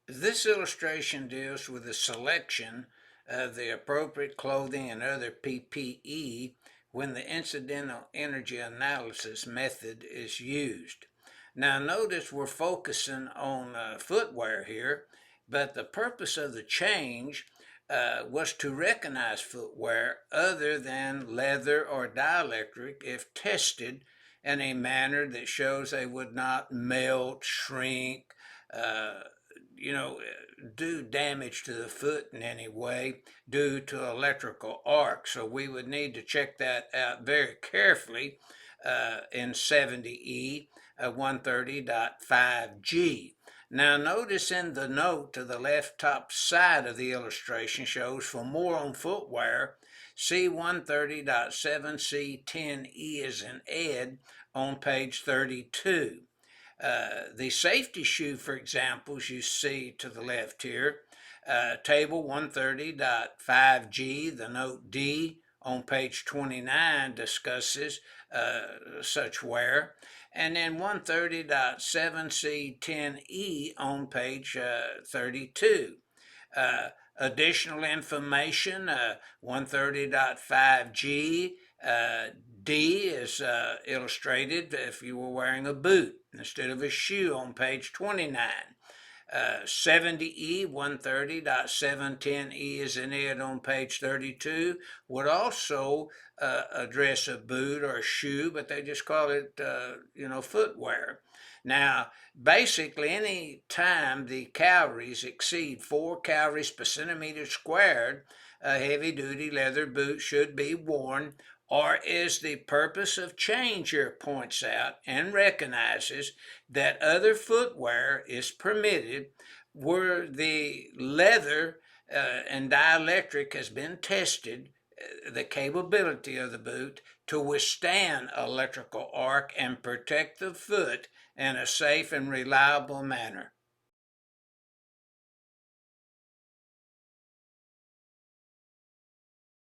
This illustration deals with the selection of the appropriate clothing and other PPE when the incidental energy analysis method is used. Now notice we're focusing on footwear here, but the purpose of the change was to recognize footwear other than leather or dielectric if tested in a manner that shows they would not melt, shrink, uh, do damage to the foot in any way due to electrical arc. So we would need to check that out very carefully in 70E 130.5G. Now notice in the note to the left top side of the illustration shows for more on footwear, see 130.7C10E as in Ed on page 32. The safety shoe, for example, as you see to the left here, table 130.5G, the note D on page 29 discusses such wear, and then 130.7C10E on page 32. Additional information, 130.5G, D is illustrated if you were wearing a boot instead of a shoe on page 29. 70E 130.710E is in it on page 32 would also address a boot or a shoe, but they just call it footwear. Now, basically, any time the calories exceed 4 calories per centimeter squared, a heavy-duty leather boot should be worn, or as the purpose of change here points out and recognizes that other footwear is permitted where the leather and dielectric has been tested, the capability of the boot to withstand electrical arc and protect the foot in a safe and reliable manner.